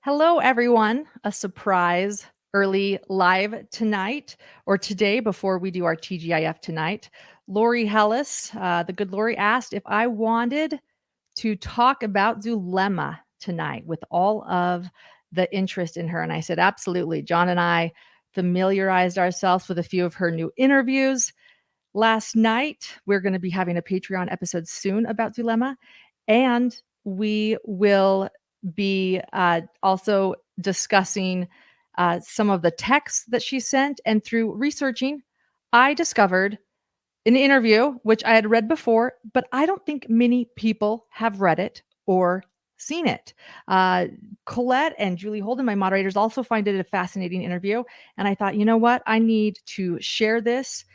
Hello, everyone. A surprise early live tonight or today before we do our TGIF tonight. Lori Hellis, the good Lori, asked if I wanted to talk about Zulema tonight with all of the interest in her. And I said, absolutely. John and I familiarized ourselves with a few of her new interviews last night. We're going to be having a Patreon episode soon about Zulema. And we will be also discussing some of the texts that she sent. And through researching, I discovered an interview, which I had read before, but I don't think many people have read it or seen it. Colette and Julie Holden, my moderators, also find it a fascinating interview. And I thought, you know what? I need to share this,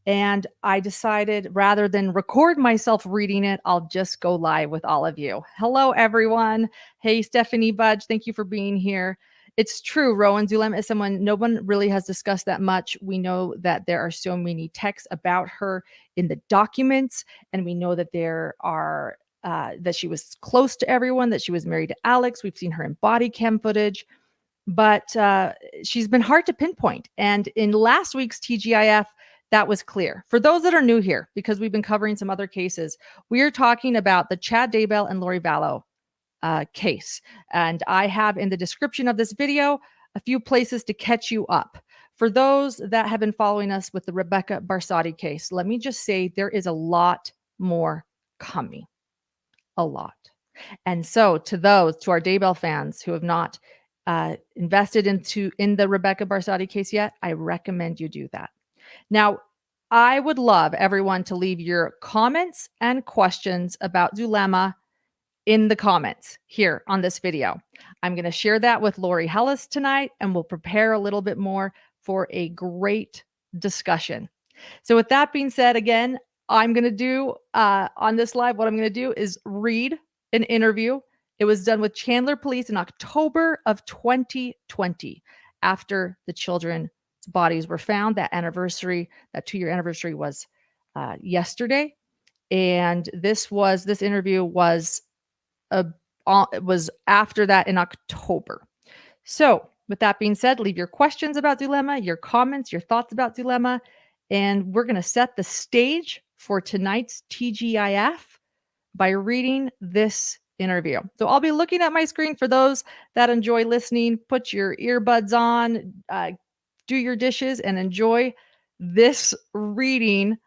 and I decided rather than record myself reading it, I'll just go live with all of you. Hello, everyone. Hey, Stephanie Budge, thank you for being here. It's true, Rowan Zulema is someone no one really has discussed that much. We know that there are so many texts about her in the documents, and we know that there are that she was close to everyone, that she was married to Alex. We've seen her in body cam footage, but she's been hard to pinpoint. And in last week's TGIF, that was clear. For those that are new here, because we've been covering some other cases, we are talking about the Chad Daybell and Lori Vallow case. And I have in the description of this video a few places to catch you up. For those that have been following us with the Rebecca Barsotti case, let me just say there is a lot more coming. A lot. And so to our Daybell fans who have not invested in the Rebecca Barsotti case yet, I recommend you do that. Now, I would love everyone to leave your comments and questions about Zulema in the comments here on this video. I'm going to share that with Lori Hellis tonight, and we'll prepare a little bit more for a great discussion. So with that being said, again, I'm going to do on this live, what I'm going to do is read an interview. It was done with Chandler Police in October of 2020 after the children's bodies were found. That 2-year anniversary was yesterday. And this interview was after that in October. So with that being said, leave your questions about Zulema, your comments, your thoughts about Zulema, and we're going to set the stage for tonight's TGIF by reading this interview. So I'll be looking at my screen. For those that enjoy listening, put your earbuds on, do your dishes, and enjoy this reading.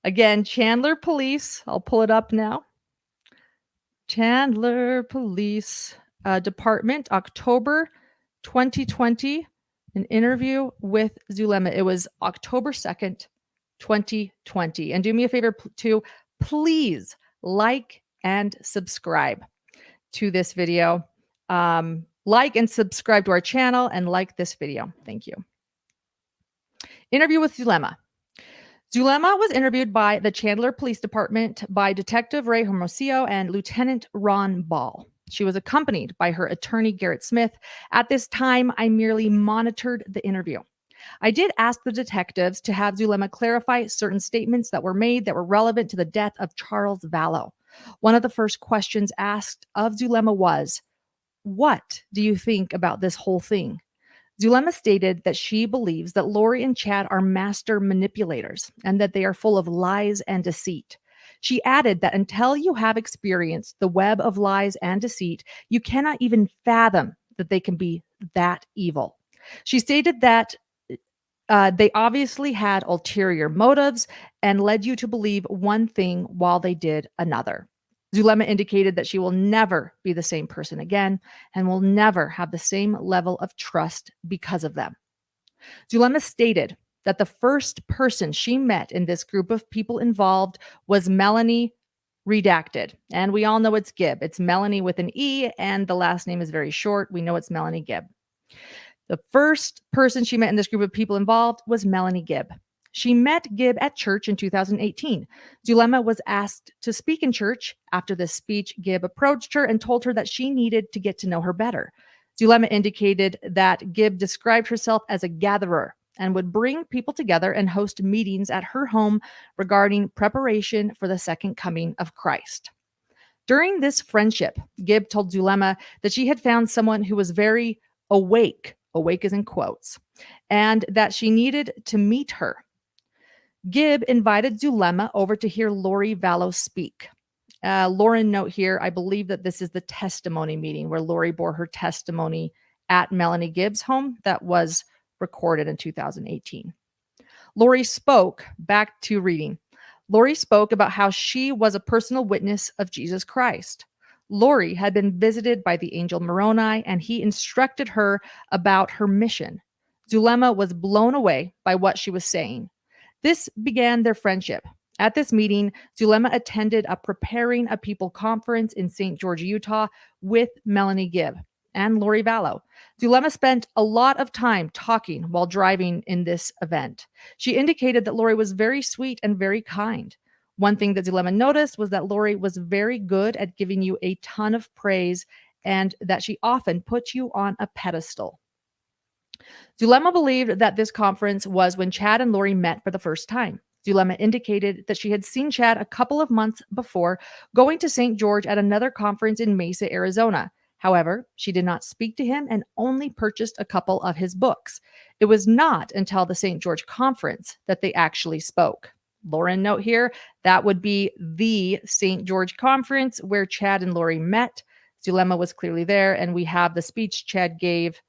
Again, Chandler Police. I'll pull it up now. Chandler Police Department, October 2020, an interview with Zulema. It was October 2nd, 2020. And do me a favor too, please like and subscribe to this video. Like and subscribe to our channel and like this video. Thank you. Interview with Zulema. Zulema was interviewed by the Chandler Police Department by Detective Ray Hermosillo and Lieutenant Ron Ball. She was accompanied by her attorney, Garrett Smith. At this time, I merely monitored the interview. I did ask the detectives to have Zulema clarify certain statements that were made that were relevant to the death of Charles Vallow. One of the first questions asked of Zulema was, "What do you think about this whole thing?" Zulema stated that she believes that Lori and Chad are master manipulators and that they are full of lies and deceit. She added that until you have experienced the web of lies and deceit, you cannot even fathom that they can be that evil. She stated that they obviously had ulterior motives and led you to believe one thing while they did another. Zulema indicated that she will never be the same person again and will never have the same level of trust because of them. Zulema stated that the first person she met in this group of people involved was Melanie redacted. And we all know it's Gibb. It's Melanie with an E, and the last name is very short. We know it's Melanie Gibb. The first person she met in this group of people involved was Melanie Gibb. She met Gibb at church in 2018. Zulema was asked to speak in church. After this speech, Gibb approached her and told her that she needed to get to know her better. Zulema indicated that Gibb described herself as a gatherer and would bring people together and host meetings at her home regarding preparation for the second coming of Christ. During this friendship, Gibb told Zulema that she had found someone who was very awake is in quotes, and that she needed to meet her. Gibb invited Zulema over to hear Lori Vallow speak. Lauren, note here, I believe that this is the testimony meeting where Lori bore her testimony at Melanie Gibb's home that was recorded in 2018. Lori spoke, back to reading. Lori spoke about how she was a personal witness of Jesus Christ. Lori had been visited by the angel Moroni, and he instructed her about her mission. Zulema was blown away by what she was saying. This began their friendship. At this meeting, Zulema attended a Preparing a People conference in St. George, Utah, with Melanie Gibb and Lori Vallow. Zulema spent a lot of time talking while driving in this event. She indicated that Lori was very sweet and very kind. One thing that Zulema noticed was that Lori was very good at giving you a ton of praise and that she often put you on a pedestal. Zulema believed that this conference was when Chad and Lori met for the first time. Zulema indicated that she had seen Chad a couple of months before going to St. George at another conference in Mesa, Arizona. However, she did not speak to him and only purchased a couple of his books. It was not until the St. George conference that they actually spoke. Lauren, note here, that would be the St. George conference where Chad and Lori met. Zulema was clearly there, and we have the speech Chad gave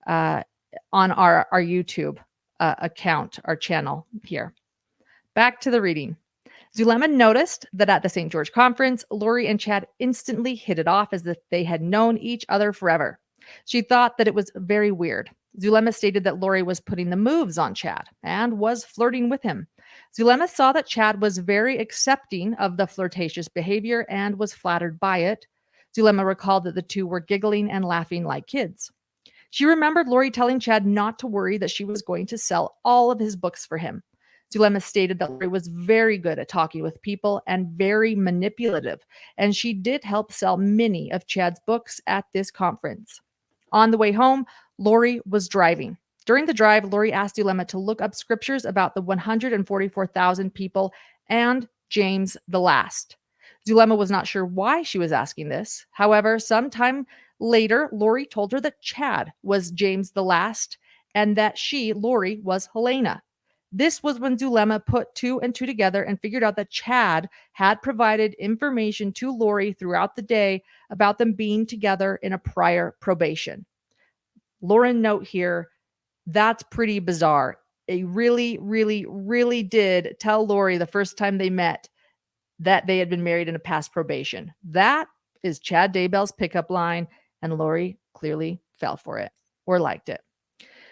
on our YouTube account, our channel here. Back to the reading. Zulema noticed that at the St. George conference, Lori and Chad instantly hit it off as if they had known each other forever. She thought that it was very weird. Zulema stated that Lori was putting the moves on Chad and was flirting with him. Zulema saw that Chad was very accepting of the flirtatious behavior and was flattered by it. Zulema recalled that the two were giggling and laughing like kids. She remembered Lori telling Chad not to worry, that she was going to sell all of his books for him. Zulema stated that Lori was very good at talking with people and very manipulative, and she did help sell many of Chad's books at this conference. On the way home, Lori was driving. During the drive, Lori asked Zulema to look up scriptures about the 144,000 people and James the Last. Zulema was not sure why she was asking this. However, sometime later, Lori told her that Chad was James the Last and that she, Lori, was Helena. This was when Zulema put two and two together and figured out that Chad had provided information to Lori throughout the day about them being together in a prior probation. Lauren, note here, that's pretty bizarre. It really, really, really did tell Lori the first time they met that they had been married in a past probation. That is Chad Daybell's pickup line, and Lori clearly fell for it or liked it.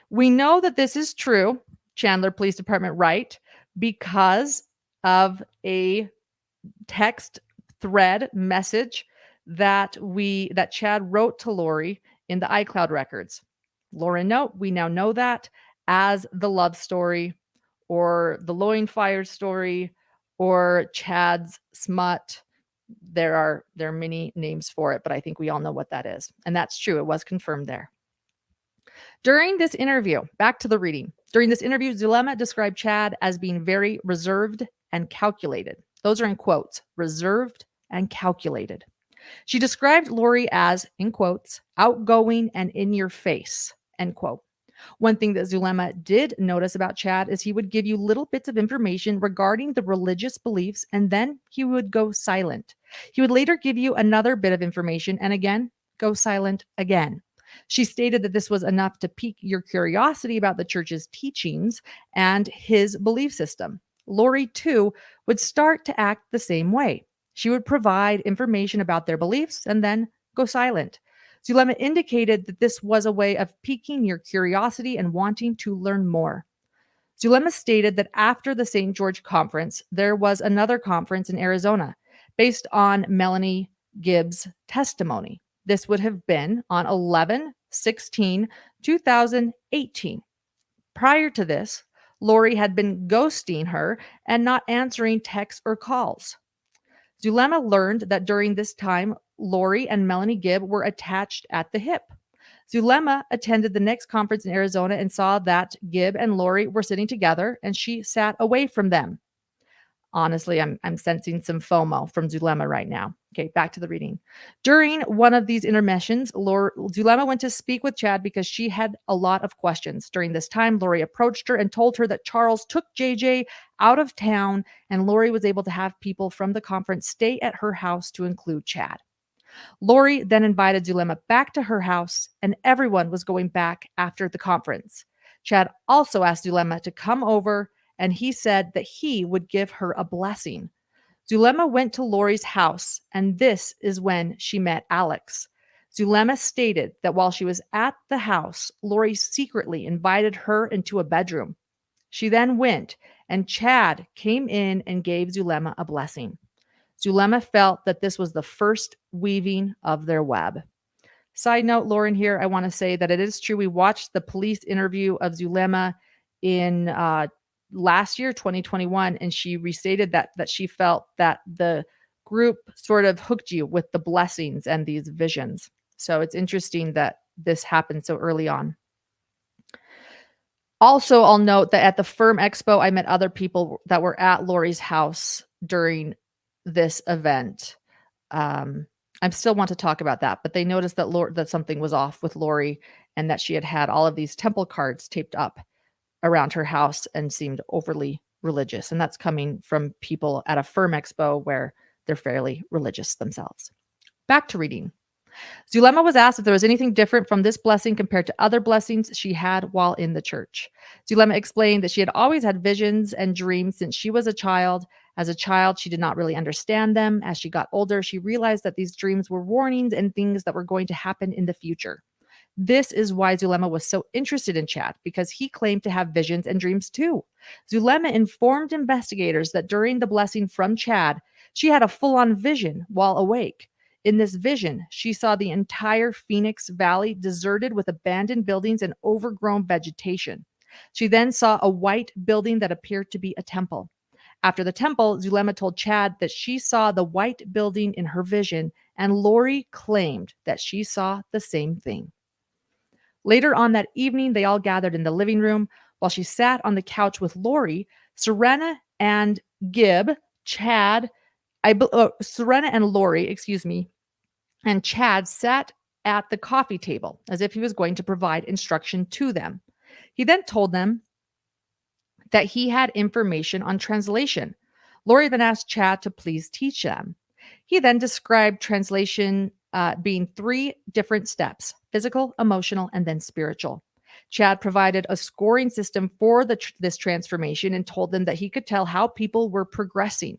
We know that this is true, Chandler Police Department write, because of a text thread message that Chad wrote to Lori in the iCloud records. Lauren, note, we now know that as the love story or the Loin Fire story or Chad's smut. There are many names for it, but I think we all know what that is. And that's true. It was confirmed there. During this interview, back to the reading. During this interview, Zulema described Chad as being very reserved and calculated. Those are in quotes, reserved and calculated. She described Lori as, in quotes, outgoing and in your face, end quote. One thing that Zulema did notice about Chad is he would give you little bits of information regarding the religious beliefs, and then he would go silent. He would later give you another bit of information and again, go silent again. She stated that this was enough to pique your curiosity about the church's teachings and his belief system. Lori, too, would start to act the same way. She would provide information about their beliefs and then go silent. Zulema indicated that this was a way of piquing your curiosity and wanting to learn more. Zulema stated that after the St. George conference, there was another conference in Arizona based on Melanie Gibb's testimony. This would have been on 11/16/2018. Prior to this, Lori had been ghosting her and not answering texts or calls. Zulema learned that during this time, Lori and Melanie Gibb were attached at the hip. Zulema attended the next conference in Arizona and saw that Gibb and Lori were sitting together, and she sat away from them. Honestly, I'm sensing some FOMO from Zulema right now. Okay, back to the reading. During one of these intermissions, Zulema went to speak with Chad because she had a lot of questions. During this time, Lori approached her and told her that Charles took JJ out of town, and Lori was able to have people from the conference stay at her house, to include Chad. Lori then invited Zulema back to her house, and everyone was going back after the conference. Chad also asked Zulema to come over, and he said that he would give her a blessing. Zulema went to Lori's house, and this is when she met Alex. Zulema stated that while she was at the house, Lori secretly invited her into a bedroom. She then went, and Chad came in and gave Zulema a blessing. Zulema felt that this was the first weaving of their web. Side note, Lauren, here, I want to say that it is true. We watched the police interview of Zulema in last year, 2021, and she restated that she felt that the group sort of hooked you with the blessings and these visions. So it's interesting that this happened so early on. Also, I'll note that at the Firm Expo, I met other people that were at Lori's house during this event. I still want to talk about that, but they noticed that something was off with Lori, and that she had all of these temple cards taped up around her house and seemed overly religious. And that's coming from people at a Firm Expo where they're fairly religious themselves. Back to reading. Zulema was asked if there was anything different from this blessing compared to other blessings she had while in the church. Zulema explained that she had always had visions and dreams since she was a child. As a child, she did not really understand them. As she got older, she realized that these dreams were warnings and things that were going to happen in the future. This is why Zulema was so interested in Chad, because he claimed to have visions and dreams too. Zulema informed investigators that during the blessing from Chad, she had a full-on vision while awake. In this vision, she saw the entire Phoenix Valley deserted with abandoned buildings and overgrown vegetation. She then saw a white building that appeared to be a temple. After the temple, Zulema told Chad that she saw the white building in her vision, and Lori claimed that she saw the same thing. Later on that evening, they all gathered in the living room. While she sat on the couch with Lori, Serena and Serena and Lori, and Chad sat at the coffee table as if he was going to provide instruction to them. He then told them that he had information on translation. Lori then asked Chad to please teach them. He then described translation being 3 different steps: physical, emotional, and then spiritual. Chad provided a scoring system for this transformation and told them that he could tell how people were progressing.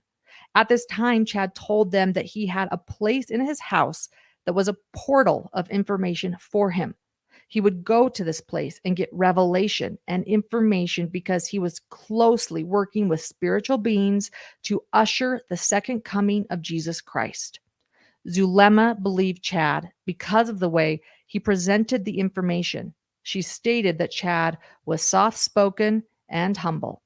At this time, Chad told them that he had a place in his house that was a portal of information for him. He would go to this place and get revelation and information because he was closely working with spiritual beings to usher the second coming of Jesus Christ. Zulema believed Chad because of the way he presented the information. She stated that Chad was soft-spoken and humble.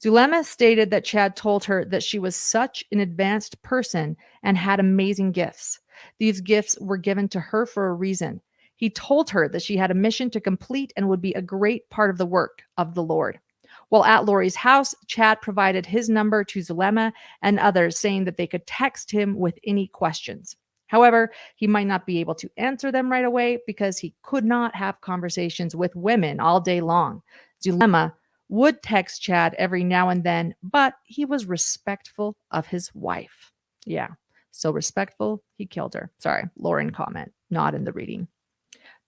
Zulema stated that Chad told her that she was such an advanced person and had amazing gifts. These gifts were given to her for a reason. He told her that she had a mission to complete and would be a great part of the work of the Lord. While at Lori's house, Chad provided his number to Zulema and others, saying that they could text him with any questions. However, he might not be able to answer them right away because he could not have conversations with women all day long. Zulema would text Chad every now and then, but he was respectful of his wife. Yeah, so respectful, he killed her. Sorry, Lauren comment, not in the reading.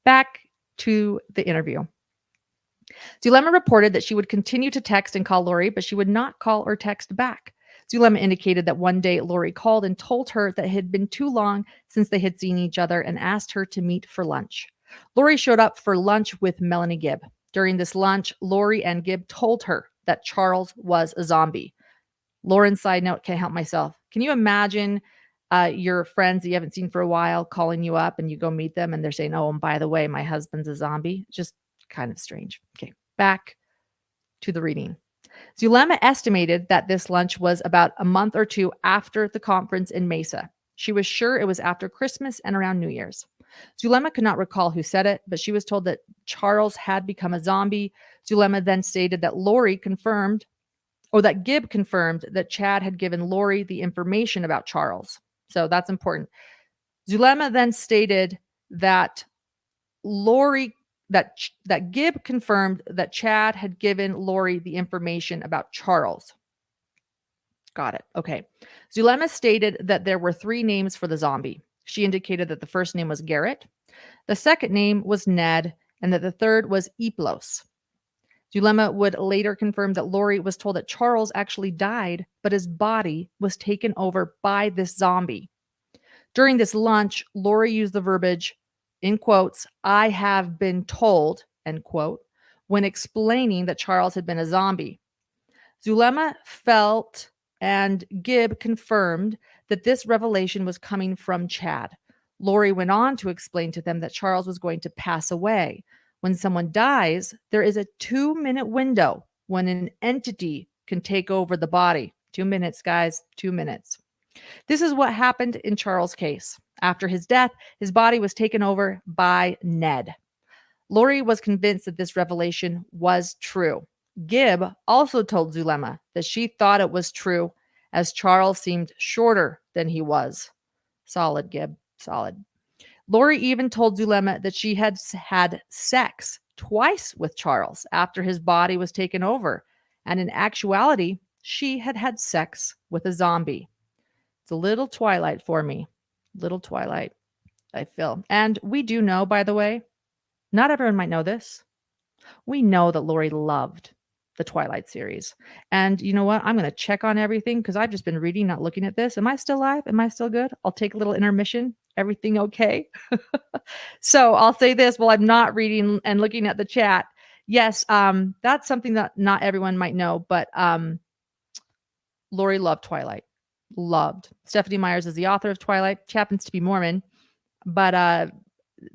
Back to the interview. Zulema reported that she would continue to text and call Lori, but she would not call or text back. Zulema indicated that one day Lori called and told her that it had been too long since they had seen each other and asked her to meet for lunch. Lori showed up for lunch with Melanie Gibb. During this lunch, Lori and Gibb told her that Charles was a zombie. Lauren's side note, can't help myself. Can you imagine your friends that you haven't seen for a while calling you up and you go meet them and they're saying, oh, and by the way, my husband's a zombie? Just kind of strange. Okay, back to the reading. Zulema estimated that this lunch was about a month or 2 after the conference in Mesa. She was sure it was after Christmas and around New Year's. Zulema could not recall who said it, but she was told that Charles had become a zombie. Zulema then stated that Lori confirmed that Gibb confirmed that Chad had given Lori the information about Charles. So that's important. Zulema then stated that Lori that Gibb confirmed that Chad had given Lori the information about Charles. Got it. Okay. Zulema stated that there were 3 names for the zombie. She indicated that the first name was Garrett, the second name was Ned, and that the third was Eplos. Zulema would later confirm that Lori was told that Charles actually died, but his body was taken over by this zombie. During this lunch, Lori used the verbiage, in quotes, "I have been told," end quote, when explaining that Charles had been a zombie. Zulema felt and Gibb confirmed that this revelation was coming from Chad. Lori went on to explain to them that Charles was going to pass away. When someone dies, there is a 2-minute window when an entity can take over the body. 2 minutes, guys, 2 minutes. This is what happened in Charles' case. After his death, his body was taken over by Ned. Lori was convinced that this revelation was true. Gibb also told Zulema that she thought it was true, as Charles seemed shorter than he was. Solid, Gibb, solid. Lori even told Zulema that she had had sex twice with Charles after his body was taken over, and in actuality, she had had sex with a zombie. It's a little Twilight for me. Little Twilight, I feel. And we do know, by the way, not everyone might know this. We know that Lori loved the Twilight series. And you know what? I'm going to check on everything because I've just been reading, not looking at this. Am I still live? Am I still good? I'll take a little intermission. Everything okay? So I'll say this while I'm not reading and looking at the chat. Yes, that's something that not everyone might know, but Lori loved Twilight. Loved. Stephanie Myers is the author of Twilight. She happens to be Mormon, but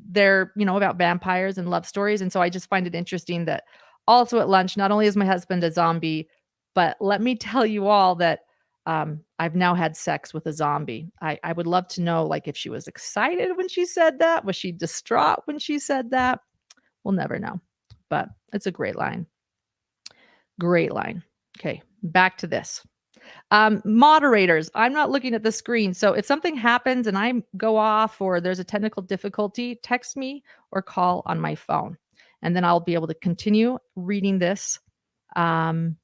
they're, about vampires and love stories. And so I just find it interesting that also at lunch, not only is my husband a zombie, but let me tell you all that I've now had sex with a zombie. I would love to know, like, if she was excited when she said that. Was she distraught when she said that? We'll never know. But it's a great line. Great line. Okay, back to this. Moderators, I'm not looking at the screen. So if something happens and I go off or there's a technical difficulty, text me or call on my phone. And then I'll be able to continue reading this and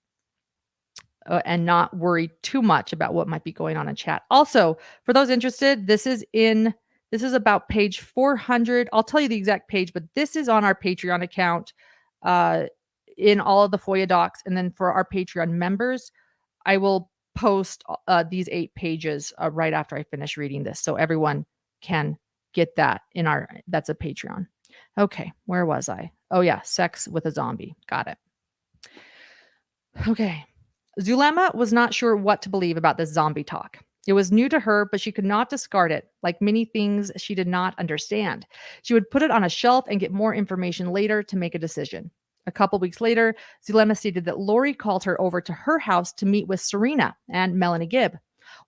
not worry too much about what might be going on in chat. Also, for those interested, this is about page 400. I'll tell you the exact page, but this is on our Patreon account in all of the FOIA docs. And then for our Patreon members, I will post these 8 pages right after I finish reading this, so everyone can get that that's a Patreon. Okay, where was I? Oh yeah, sex with a zombie. Got it. Okay. Zulema was not sure what to believe about this zombie talk. It was new to her, but she could not discard it. Like many things she did not understand, she would put it on a shelf and get more information later to make a decision. A couple weeks later, Zulema stated that Lori called her over to her house to meet with Serena and Melanie Gibb.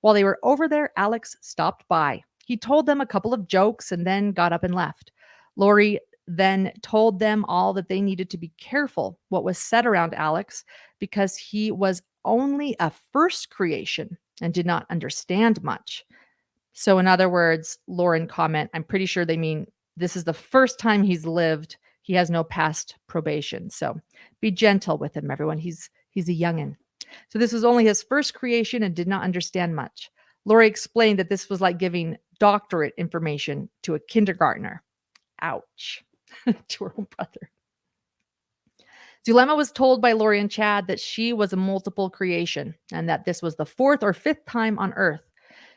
While they were over there, Alex stopped by. He told them a couple of jokes and then got up and left. Lori then told them all that they needed to be careful what was said around Alex because he was only a first creation and did not understand much. So in other words, Lauren comment, I'm pretty sure they mean this is the first time he's lived. He has no past probation. So be gentle with him, everyone. He's a youngin'. So this was only his first creation and did not understand much. Lori explained that this was like giving doctorate information to a kindergartner. Ouch. To her own brother. Zulema was told by Lori and Chad that she was a multiple creation and that this was the 4th or 5th time on Earth.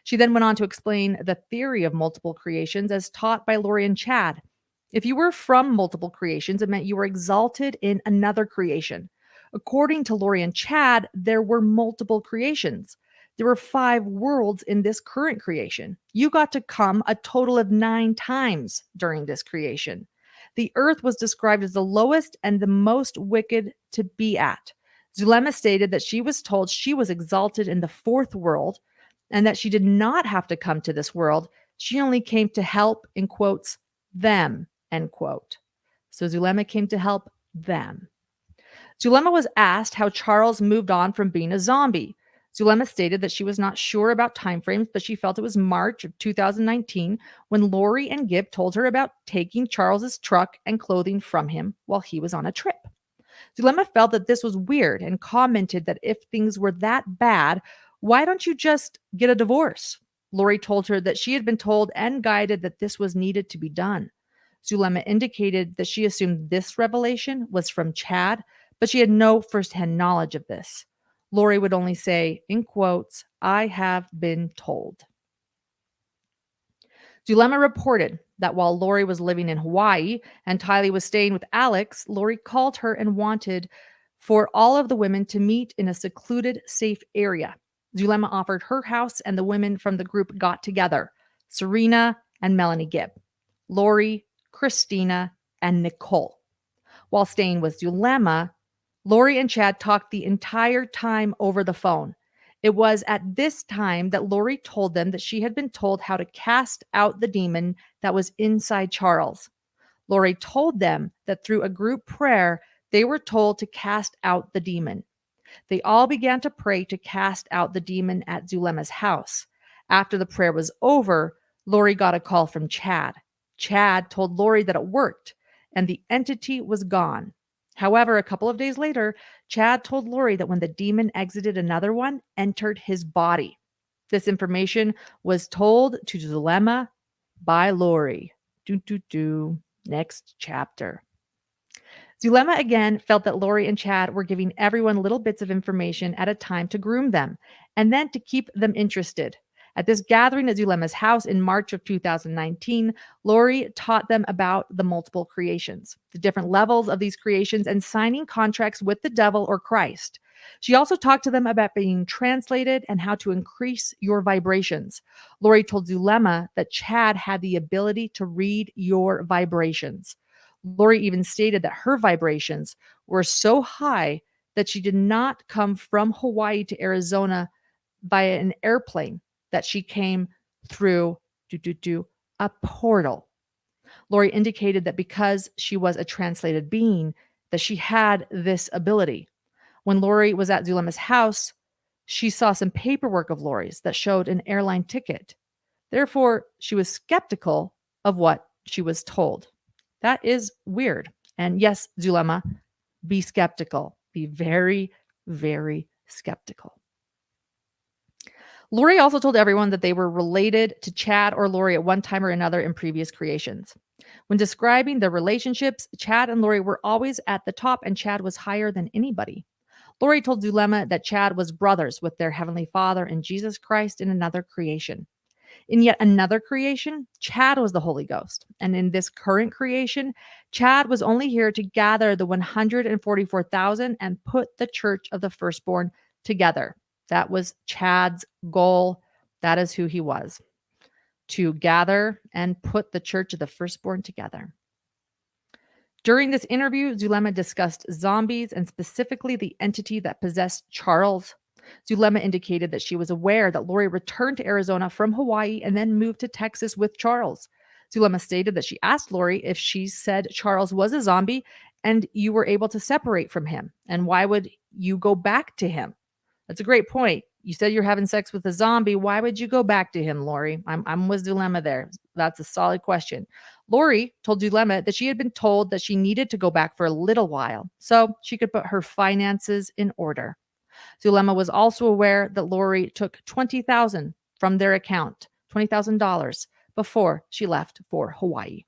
She then went on to explain the theory of multiple creations as taught by Lori and Chad. If you were from multiple creations, it meant you were exalted in another creation. According to Lori and Chad, there were multiple creations. There were 5 worlds in this current creation. You got to come a total of 9 times during this creation. The earth was described as the lowest and the most wicked to be at. Zulema stated that she was told she was exalted in the 4th world and that she did not have to come to this world. She only came to help, in quotes, them, end quote. So Zulema came to help them. Zulema was asked how Charles moved on from being a zombie. Zulema stated that she was not sure about timeframes, but she felt it was March of 2019 when Lori and Gibb told her about taking Charles's truck and clothing from him while he was on a trip. Zulema felt that this was weird and commented that if things were that bad, why don't you just get a divorce? Lori told her that she had been told and guided that this was needed to be done. Zulema indicated that she assumed this revelation was from Chad, but she had no firsthand knowledge of this. Lori would only say, in quotes, "I have been told." Zulema reported that while Lori was living in Hawaii and Tylee was staying with Alex, Lori called her and wanted for all of the women to meet in a secluded, safe area. Zulema offered her house, and the women from the group got together: Serena and Melanie Gibb, Lori, Christina, and Nicole. While staying with Zulema, Lori and Chad talked the entire time over the phone. It was at this time that Lori told them that she had been told how to cast out the demon that was inside Charles. Lori told them that through a group prayer, they were told to cast out the demon. They all began to pray to cast out the demon at Zulema's house. After the prayer was over, Lori got a call from Chad. Chad told Lori that it worked and the entity was gone. However, a couple of days later, Chad told Lori that when the demon exited, another one entered his body. This information was told to Zulema by Lori. Next chapter. Zulema again felt that Lori and Chad were giving everyone little bits of information at a time to groom them and then to keep them interested. At this gathering at Zulema's house in March of 2019, Lori taught them about the multiple creations, the different levels of these creations, and signing contracts with the devil or Christ. She also talked to them about being translated and how to increase your vibrations. Lori told Zulema that Chad had the ability to read your vibrations. Lori even stated that her vibrations were so high that she did not come from Hawaii to Arizona via an airplane, that she came through a portal. Lori indicated that because she was a translated being, that she had this ability. When Lori was at Zulema's house, she saw some paperwork of Lori's that showed an airline ticket. Therefore, she was skeptical of what she was told. That is weird. And yes, Zulema, be skeptical. Be very, very skeptical. Lori also told everyone that they were related to Chad or Lori at one time or another in previous creations. When describing their relationships, Chad and Lori were always at the top, and Chad was higher than anybody. Lori told Zulema that Chad was brothers with their Heavenly Father and Jesus Christ in another creation. In yet another creation, Chad was the Holy Ghost. And in this current creation, Chad was only here to gather the 144,000 and put the church of the firstborn together. That was Chad's goal. That is who he was, to gather and put the church of the firstborn together. During this interview, Zulema discussed zombies and specifically the entity that possessed Charles. Zulema indicated that she was aware that Lori returned to Arizona from Hawaii and then moved to Texas with Charles. Zulema stated that she asked Lori if she said Charles was a zombie and you were able to separate from him, and why would you go back to him? That's a great point. You said you're having sex with a zombie. Why would you go back to him, Lori? I'm with Zulema there. That's a solid question. Lori told Zulema that she had been told that she needed to go back for a little while so she could put her finances in order. Zulema was also aware that Lori took $20,000 from their account, $20,000, before she left for Hawaii.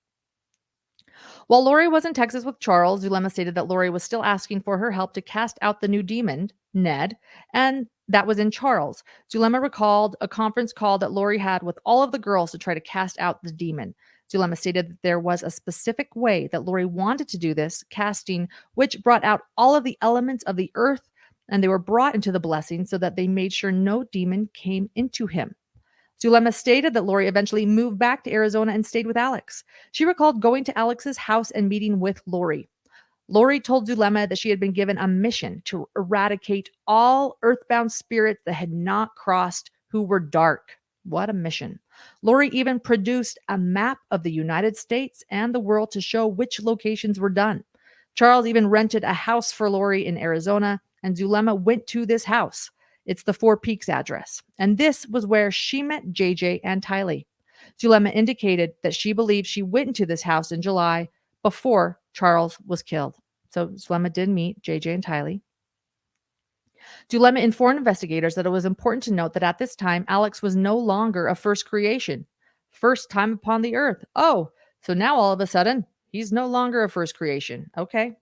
While Lori was in Texas with Charles, Zulema stated that Lori was still asking for her help to cast out the new demon, Ned, and that was in Charles. Zulema recalled a conference call that Lori had with all of the girls to try to cast out the demon. Zulema stated that there was a specific way that Lori wanted to do this casting, which brought out all of the elements of the earth, and they were brought into the blessing so that they made sure no demon came into him. Zulema stated that Lori eventually moved back to Arizona and stayed with Alex. She recalled going to Alex's house and meeting with Lori. Lori told Zulema that she had been given a mission to eradicate all earthbound spirits that had not crossed, who were dark. What a mission. Lori even produced a map of the United States and the world to show which locations were done. Charles even rented a house for Lori in Arizona, and Zulema went to this house. It's the Four Peaks address. And this was where she met JJ and Tylee. Zulema indicated that she believed she went into this house in July before Charles was killed. So Zulema did meet JJ and Tylee. Zulema informed investigators that it was important to note that at this time, Alex was no longer a first creation, first time upon the earth. Oh, so now all of a sudden, he's no longer a first creation. Okay,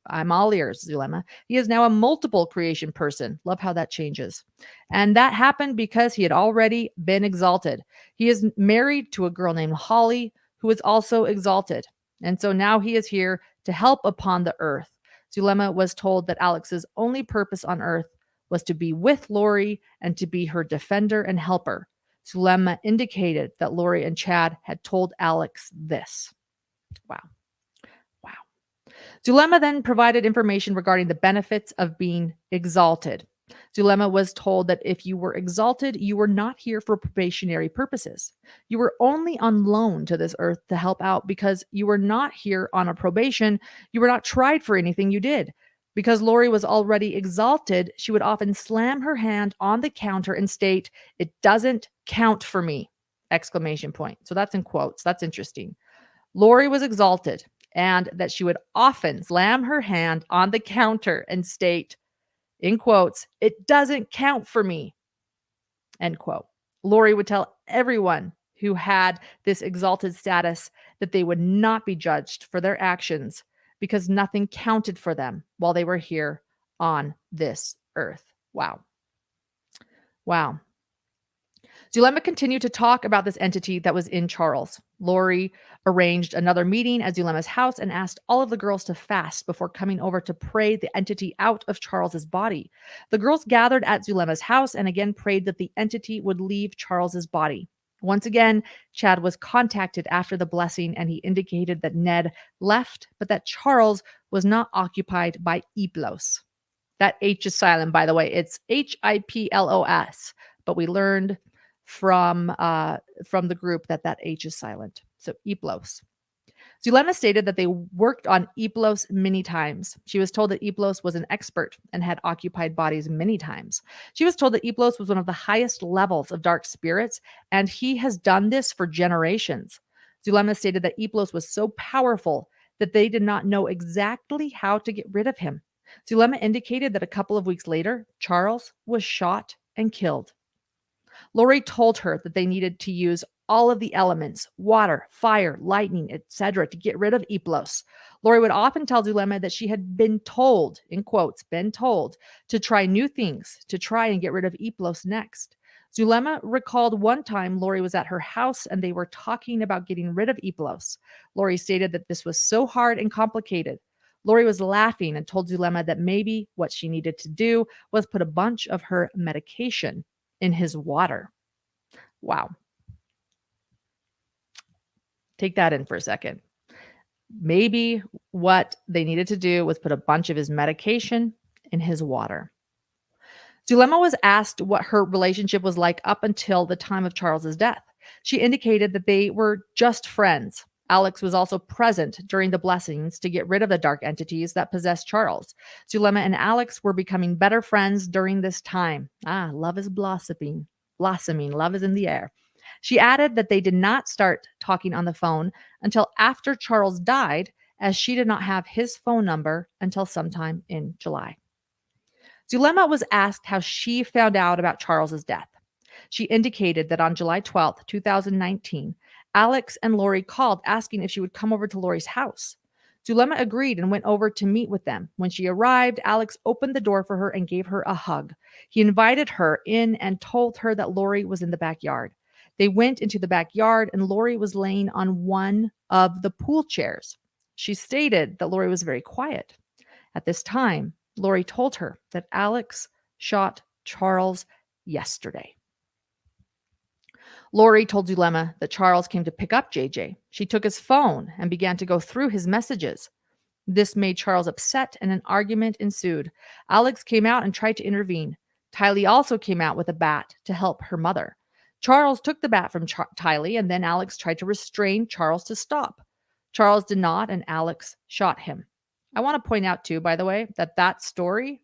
I'm all ears, Zulema. He is now a multiple creation person. Love how that changes. And that happened because he had already been exalted. He is married to a girl named Holly, who is also exalted. And so now he is here to help upon the earth. Zulema was told that Alex's only purpose on earth was to be with Lori and to be her defender and helper. Zulema indicated that Lori and Chad had told Alex this. Wow. Zulema then provided information regarding the benefits of being exalted. Zulema was told that if you were exalted, you were not here for probationary purposes. You were only on loan to this earth to help out because you were not here on a probation. You were not tried for anything you did. Because Lori was already exalted, she would often slam her hand on the counter and state, "It doesn't count for me!" Exclamation point. So that's in quotes. That's interesting. Lori was exalted, and that she would often slam her hand on the counter and state, in quotes, "It doesn't count for me," end quote. Lori would tell everyone who had this exalted status that they would not be judged for their actions because nothing counted for them while they were here on this earth. Wow. Zulema continued to talk about this entity that was in Charles. Lori arranged another meeting at Zulema's house and asked all of the girls to fast before coming over to pray the entity out of Charles's body. The girls gathered at Zulema's house and again prayed that the entity would leave Charles's body. Once again, Chad was contacted after the blessing and he indicated that Ned left, but that Charles was not occupied by Iplos. That H is silent, by the way. It's Hiplos, but we learned from the group that H is silent. So Iplos. Zulema stated that they worked on Iplos many times. She was told that Iplos was an expert and had occupied bodies many times. She was told that Iplos was one of the highest levels of dark spirits, and he has done this for generations. Zulema stated that Iplos was so powerful that they did not know exactly how to get rid of him. Zulema indicated that a couple of weeks later, Charles was shot and killed. Lori told her that they needed to use all of the elements, water, fire, lightning, etc., to get rid of Iplos. Lori would often tell Zulema that she had been told, in quotes, been told to try new things to try and get rid of Iplos next. Zulema recalled one time Lori was at her house and they were talking about getting rid of Iplos. Lori stated that this was so hard and complicated. Lori was laughing and told Zulema that maybe what she needed to do was put a bunch of her medication in his water. Wow. Take that in for a second. Maybe what they needed to do was put a bunch of his medication in his water. Zulema was asked what her relationship was like up until the time of Charles's death. She indicated that they were just friends. Alex was also present during the blessings to get rid of the dark entities that possessed Charles. Zulema and Alex were becoming better friends during this time. Love is blossoming. Love is in the air. She added that they did not start talking on the phone until after Charles died, as she did not have his phone number until sometime in July. Zulema was asked how she found out about Charles's death. She indicated that on July 12th, 2019, Alex and Lori called asking if she would come over to Lori's house. Zulema agreed and went over to meet with them. When she arrived, Alex opened the door for her and gave her a hug. He invited her in and told her that Lori was in the backyard. They went into the backyard and Lori was laying on one of the pool chairs. She stated that Lori was very quiet. At this time, Lori told her that Alex shot Charles yesterday. Lori told Zulema that Charles came to pick up JJ. She took his phone and began to go through his messages. This made Charles upset and an argument ensued. Alex came out and tried to intervene. Tylee also came out with a bat to help her mother. Charles took the bat from Tylee and then Alex tried to restrain Charles to stop. Charles did not and Alex shot him. I want to point out too, by the way, that story,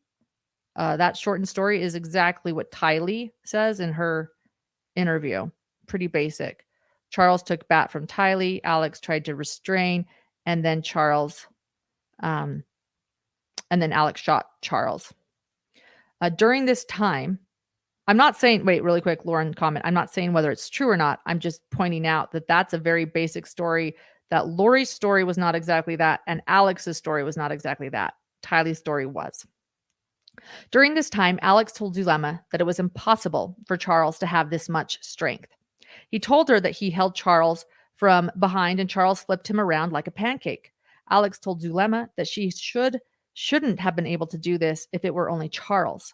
that shortened story is exactly what Tylee says in her interview. Pretty basic. Charles took bat from Tylee. Alex tried to restrain, and then um, Alex shot Charles. During this time, I'm not saying, wait, really quick, Lauren comment. I'm not saying whether it's true or not. I'm just pointing out that that's a very basic story, that Lori's story was not exactly that, and Alex's story was not exactly that. Tylee's story was. During this time, Alex told Zulema that it was impossible for Charles to have this much strength. He told her that he held Charles from behind and Charles flipped him around like a pancake. Alex told Zulema that she shouldn't have been able to do this if it were only Charles.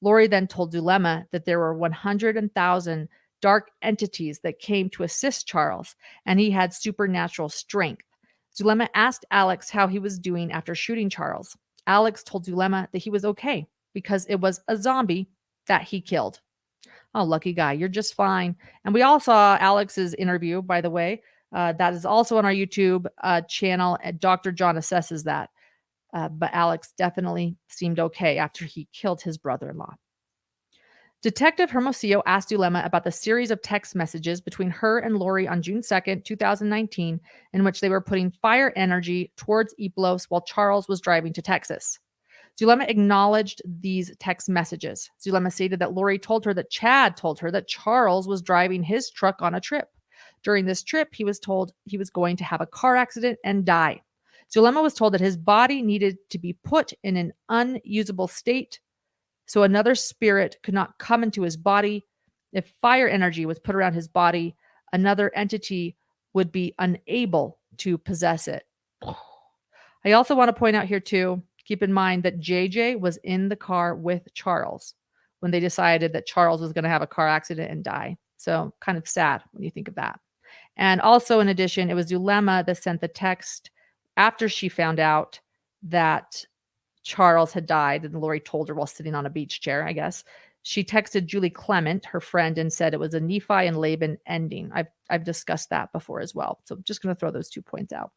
Lori then told Zulema that there were 100,000 dark entities that came to assist Charles, and he had supernatural strength. Zulema asked Alex how he was doing after shooting Charles. Alex told Zulema that he was okay because it was a zombie that he killed. Oh, lucky guy. You're just fine. And we all saw Alex's interview, by the way. That is also on our YouTube channel. And Dr. John assesses that. But Alex definitely seemed okay after he killed his brother-in-law. Detective Hermosillo asked Zulema about the series of text messages between her and Lori on June 2nd, 2019, in which they were putting fire energy towards Iplos while Charles was driving to Texas. Zulema acknowledged these text messages. Zulema stated that Lori told her that Chad told her that Charles was driving his truck on a trip. During this trip, he was told he was going to have a car accident and die. Zulema was told that his body needed to be put in an unusable state so another spirit could not come into his body. If fire energy was put around his body, another entity would be unable to possess it. I also want to point out here too, keep in mind that JJ was in the car with Charles when they decided that Charles was going to have a car accident and die. So kind of sad when you think of that. And also, in addition, it was Zulema that sent the text after she found out that Charles had died, and Lori told her while sitting on a beach chair, I guess. She texted Julie Clement, her friend, and said it was a Nephi and Laban ending. I've discussed that before as well. So I'm just going to throw those 2 points out.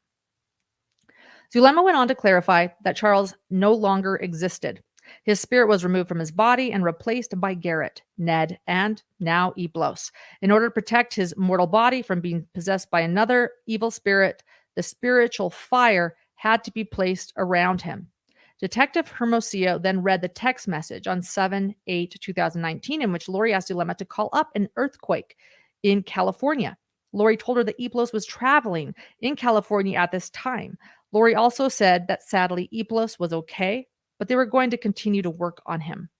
Zulema went on to clarify that Charles no longer existed. His spirit was removed from his body and replaced by Garrett, Ned, and now Iplos. In order to protect his mortal body from being possessed by another evil spirit, the spiritual fire had to be placed around him. Detective Hermosillo then read the text message on 7/8/2019 in which Lori asked Zulema to call up an earthquake in California. Lori told her that Iplos was traveling in California at this time. Lori also said that sadly Iplos was okay, but they were going to continue to work on him.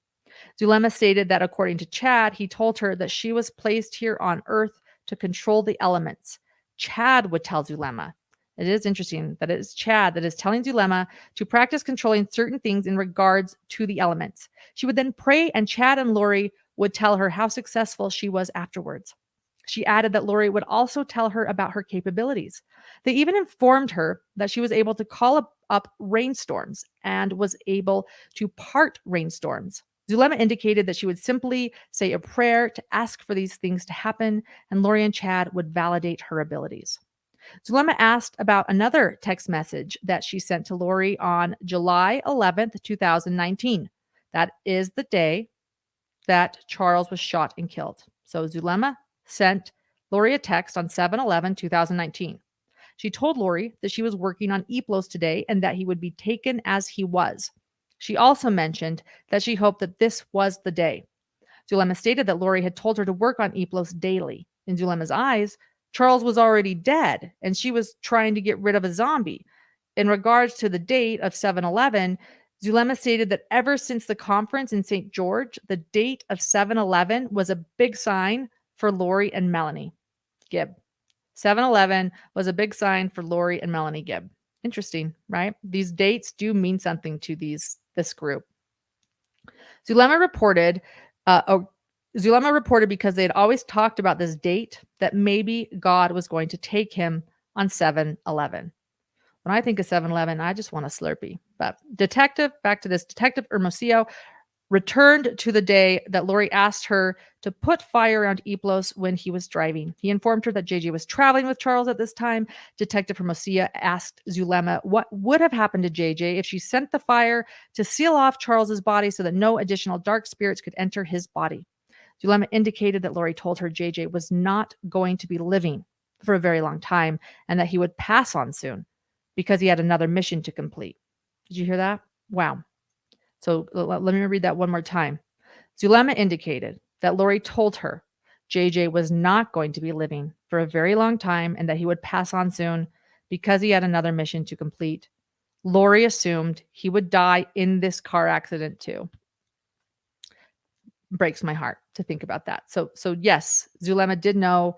Zulema stated that according to Chad, he told her that she was placed here on Earth to control the elements. Chad would tell Zulema. It is interesting that it is Chad that is telling Zulema to practice controlling certain things in regards to the elements. She would then pray, and Chad and Lori would tell her how successful she was afterwards. She added that Lori would also tell her about her capabilities. They even informed her that she was able to call up rainstorms and was able to part rainstorms. Zulema indicated that she would simply say a prayer to ask for these things to happen, and Lori and Chad would validate her abilities. Zulema asked about another text message that she sent to Lori on July 11th, 2019. That is the day that Charles was shot and killed. So Zulema sent Lori a text on 7/11/2019. She told Lori that she was working on Iplos today and that he would be taken as he was. She also mentioned that she hoped that this was the day. Zulema stated that Lori had told her to work on Iplos daily. In Zulema's eyes, Charles was already dead, and she was trying to get rid of a zombie. In regards to the date of 7/11, Zulema stated that ever since the conference in St. George, the date of 7/11 was a big sign for Lori and Melanie Gibb. 7/11 was a big sign for Lori and Melanie Gibb. Interesting, right? These dates do mean something to this group. Zulema reported because they had always talked about this date that maybe God was going to take him on 7/11. When I think of 7/11, I just want a Slurpee. But Detective Hermosillo returned to the day that Lori asked her to put fire around Iplos when he was driving. He informed her that JJ was traveling with Charles at this time. Detective from Osea asked Zulema what would have happened to JJ if she sent the fire to seal off Charles's body so that no additional dark spirits could enter his body. Zulema indicated that Lori told her JJ was not going to be living for a very long time and that he would pass on soon because he had another mission to complete. Did you hear that? Wow. So let me read that one more time. Zulema indicated that Lori told her JJ was not going to be living for a very long time and that he would pass on soon because he had another mission to complete. Lori assumed he would die in this car accident too. Breaks my heart to think about that. So yes, Zulema did know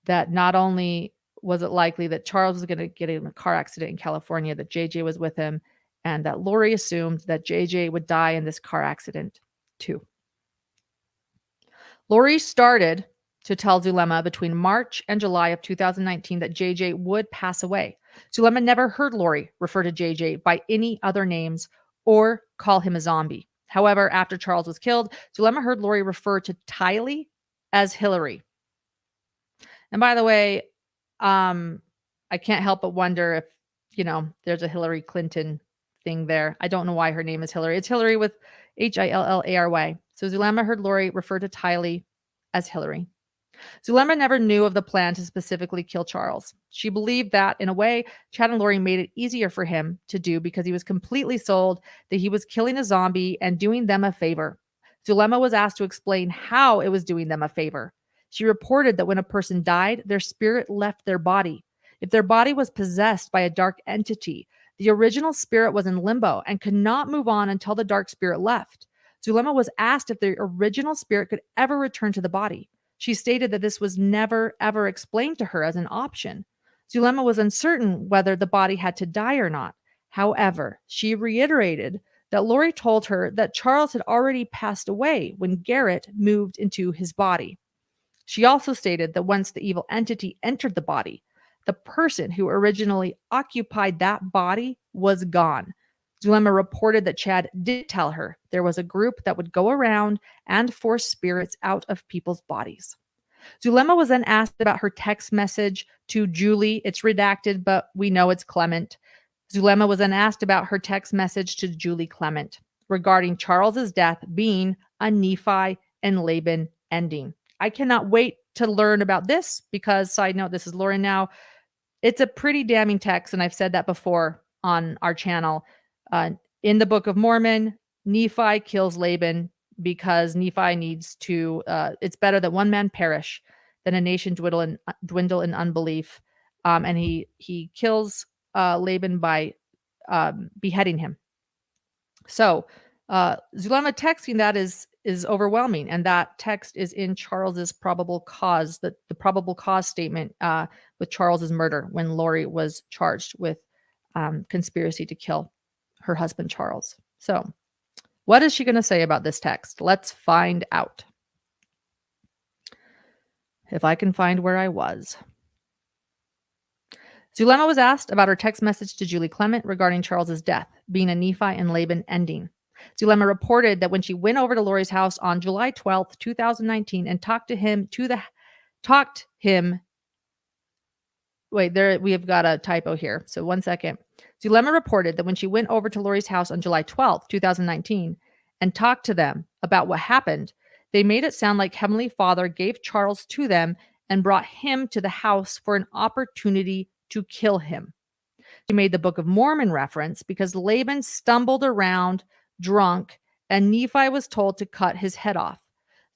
that not only was it likely that Charles was going to get in a car accident in California, that JJ was with him, and that Lori assumed that JJ would die in this car accident too. Lori started to tell Zulema between March and July of 2019 that JJ would pass away. Zulema never heard Lori refer to JJ by any other names or call him a zombie. However, after Charles was killed, Zulema heard Lori refer to Tylee as Hillary. And by the way, I can't help but wonder if, there's a Hillary Clinton thing there. I don't know why her name is Hillary. It's Hillary with Hillary. So Zulema heard Lori refer to Tylee as Hillary. Zulema never knew of the plan to specifically kill Charles. She believed that, in a way, Chad and Lori made it easier for him to do because he was completely sold that he was killing a zombie and doing them a favor. Zulema was asked to explain how it was doing them a favor. She reported that when a person died, their spirit left their body. If their body was possessed by a dark entity, the original spirit was in limbo and could not move on until the dark spirit left. Zulema was asked if the original spirit could ever return to the body. She stated that this was never, ever explained to her as an option. Zulema was uncertain whether the body had to die or not. However, she reiterated that Lori told her that Charles had already passed away when Garrett moved into his body. She also stated that once the evil entity entered the body, the person who originally occupied that body was gone. Zulema reported that Chad did tell her there was a group that would go around and force spirits out of people's bodies. Zulema was then asked about her text message to Julie. It's redacted, but we know it's Clement. Zulema was then asked about her text message to Julie Clement regarding Charles's death being a Nephi and Laban ending. I cannot wait to learn about this because, side note, this is Lauren now. It's a pretty damning text, and I've said that before on our channel. In the Book of Mormon, Nephi kills Laban because Nephi needs to, it's better that one man perish than a nation dwindle in unbelief. And he kills Laban by beheading him. So Zulema texting that is overwhelming, and that text is in Charles's probable cause, the probable cause statement with Charles's murder when Lori was charged with conspiracy to kill her husband Charles. So, what is she going to say about this text? Let's find out. If I can find where I was. Zulema was asked about her text message to Julie Clement regarding Charles's death, being a Nephi and Laban ending. Zulema reported that when she went over to Lori's house on July 12th, 2019 and we have got a typo here. So 1 second. Zulema reported that when she went over to Lori's house on July 12th, 2019 and talked to them about what happened, they made it sound like Heavenly Father gave Charles to them and brought him to the house for an opportunity to kill him. She made the Book of Mormon reference because Laban stumbled around drunk and Nephi was told to cut his head off.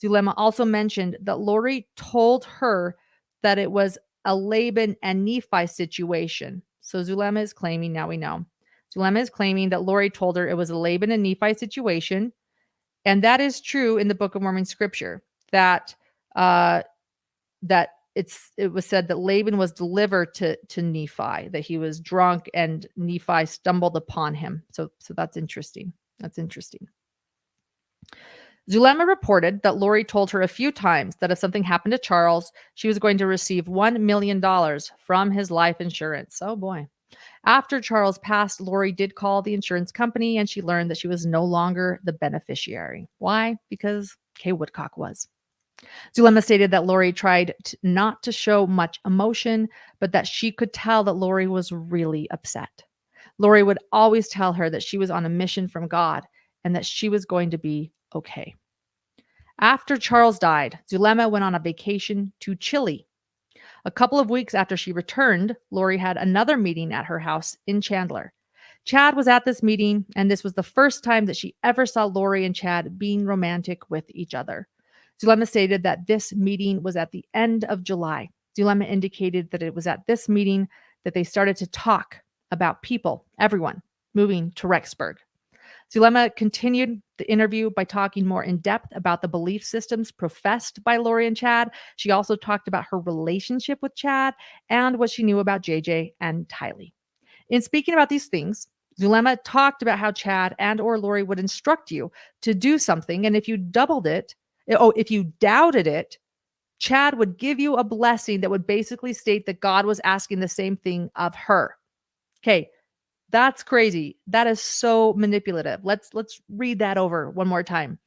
Zulema also mentioned that Lori told her that it was a Laban and Nephi situation. So Zulema is claiming, now we know, Zulema is claiming that Lori told her it was a Laban and Nephi situation. And that is true in the Book of Mormon scripture, that it was said that Laban was delivered to Nephi, that he was drunk and Nephi stumbled upon him. So that's interesting. That's interesting. Zulema reported that Lori told her a few times that if something happened to Charles, she was going to receive $1 million from his life insurance. Oh boy. After Charles passed, Lori did call the insurance company and she learned that she was no longer the beneficiary. Why? Because Kay Woodcock was. Zulema stated that Lori tried not to show much emotion, but that she could tell that Lori was really upset. Lori would always tell her that she was on a mission from God and that she was going to be okay. After Charles died, Zulema went on a vacation to Chile. A couple of weeks after she returned, Lori had another meeting at her house in Chandler. Chad was at this meeting, and this was the first time that she ever saw Lori and Chad being romantic with each other. Zulema stated that this meeting was at the end of July. Zulema indicated that it was at this meeting that they started to talk about people, everyone, moving to Rexburg. Zulema continued the interview by talking more in depth about the belief systems professed by Lori and Chad. She also talked about her relationship with Chad and what she knew about JJ and Tylee. In speaking about these things, Zulema talked about how Chad and or Lori would instruct you to do something, and if you if you doubted it, Chad would give you a blessing that would basically state that God was asking the same thing of her. Okay, that's crazy. That is so manipulative. Let's read that over one more time.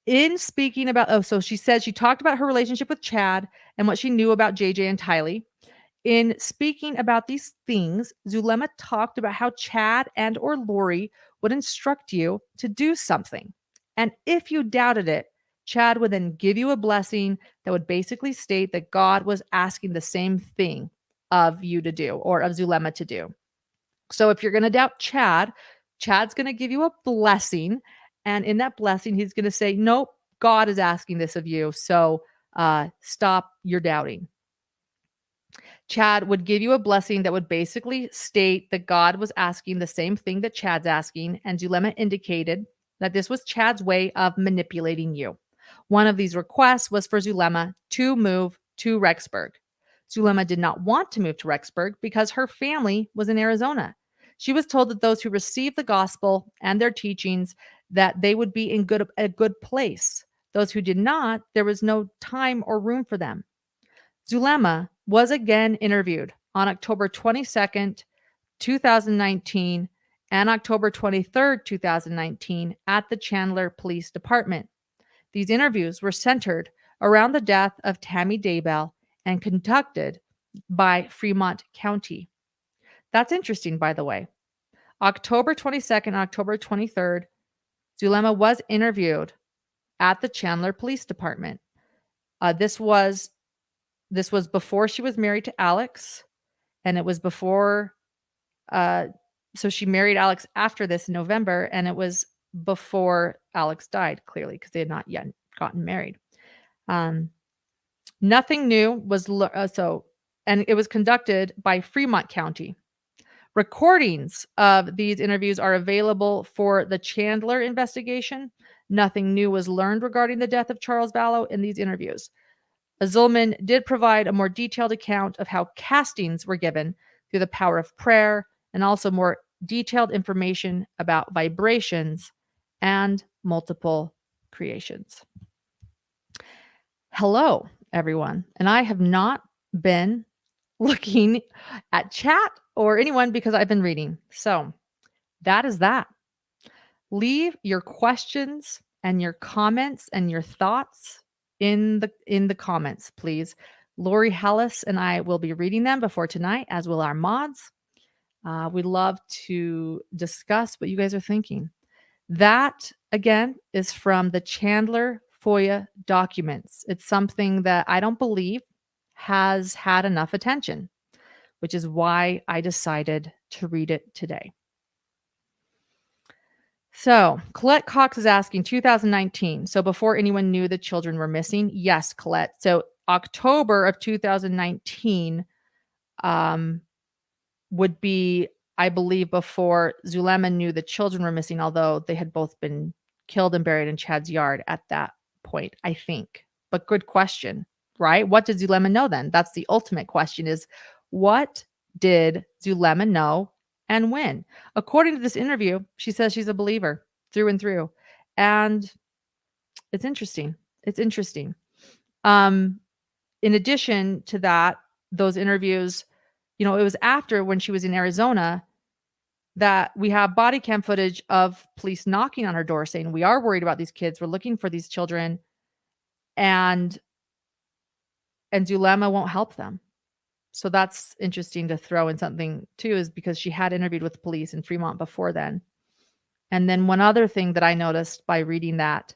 In speaking about, so she said she talked about her relationship with Chad and what she knew about JJ and Tylee. In speaking about these things, Zulema talked about how Chad and or Lori would instruct you to do something. And if you doubted it, Chad would then give you a blessing that would basically state that God was asking the same thing of you to do or of Zulema to do. So if you're going to doubt Chad, Chad's going to give you a blessing. And in that blessing, he's going to say, nope, God is asking this of you. So stop your doubting. Chad would give you a blessing that would basically state that God was asking the same thing that Chad's asking. And Zulema indicated that this was Chad's way of manipulating you. One of these requests was for Zulema to move to Rexburg. Zulema did not want to move to Rexburg because her family was in Arizona. She was told that those who received the gospel and their teachings, that they would be in a good place. Those who did not, there was no time or room for them. Zulema was again interviewed on October 22nd, 2019 and October 23rd, 2019 at the Chandler Police Department. These interviews were centered around the death of Tammy Daybell and conducted by Fremont County. That's interesting, by the way. October 22nd, October 23rd, Zulema was interviewed at the Chandler Police Department. This was before she was married to Alex, and it was before, so she married Alex after this in November, and it was before Alex died, clearly, because they had not yet gotten married. Nothing new was, and it was conducted by Fremont County. Recordings of these interviews are available for the Chandler investigation. Nothing new was learned regarding the death of Charles Vallow in these interviews. Zulema did provide a more detailed account of how castings were given through the power of prayer and also more detailed information about vibrations and multiple creations. Hello, everyone. And I have not been looking at chat or anyone because I've been reading. So that is that. Leave your questions and your comments and your thoughts in the comments, please. Lori Hellis and I will be reading them before tonight, as will our mods. We'd love to discuss what you guys are thinking. That, again, is from the Chandler FOIA documents. It's something that I don't believe has had enough attention, which is why I decided to read it today. So Colette Cox is asking 2019. So before anyone knew the children were missing. Yes, Colette. So October of 2019 would be, I believe, before Zulema knew the children were missing, although they had both been killed and buried in Chad's yard at that point, I think. But good question, right? What did Zulema know then? That's the ultimate question, is what did Zulema know and when? According to this interview, she says she's a believer through and through. And it's interesting. It's interesting. In addition to that, those interviews, it was after when she was in Arizona that we have body cam footage of police knocking on her door saying, "We are worried about these kids. We're looking for these children." And Zulema won't help them. So that's interesting to throw in something too, is because she had interviewed with police in Fremont before then. And then one other thing that I noticed by reading that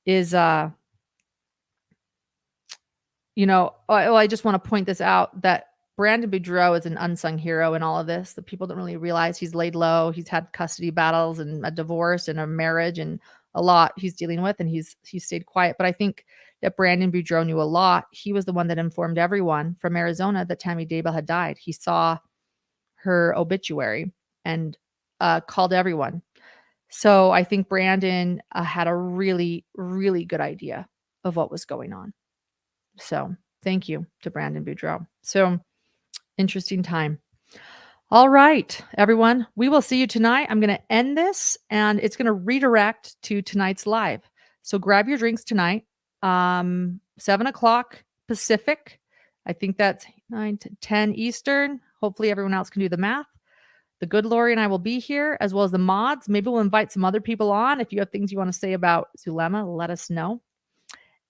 is, I just want to point this out, that Brandon Boudreaux is an unsung hero in all of this. The people don't really realize he's laid low. He's had custody battles and a divorce and a marriage and a lot he's dealing with, and he's stayed quiet. But I think that Brandon Boudreaux knew a lot. He was the one that informed everyone from Arizona that Tammy Daybell had died. He saw her obituary and called everyone. So I think Brandon had a really, really good idea of what was going on. So thank you to Brandon Boudreaux. So interesting time. All right, everyone, we will see you tonight. I'm going to end this and it's going to redirect to tonight's live. So grab your drinks tonight, 7:00 Pacific. I think that's 9 to 10 Eastern. Hopefully everyone else can do the math. The good Lori and I will be here, as well as the mods. Maybe we'll invite some other people on. If you have things you want to say about Zulema, let us know.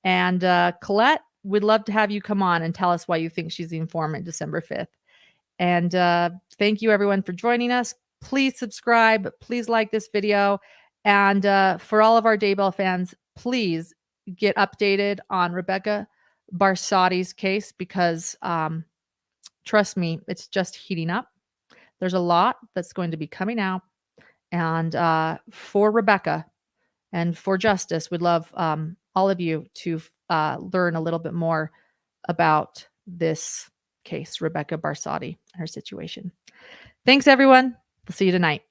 And Colette, we'd love to have you come on and tell us why you think she's the informant December 5th. And thank you, everyone, for joining us. Please subscribe. Please like this video. And for all of our Daybell fans, please get updated on Rebecca Barsotti's case, because trust me, it's just heating up. There's a lot that's going to be coming out. And for Rebecca and for justice, we'd love all of you to learn a little bit more about this case, Rebecca Barsotti, and her situation. Thanks, everyone. We'll see you tonight.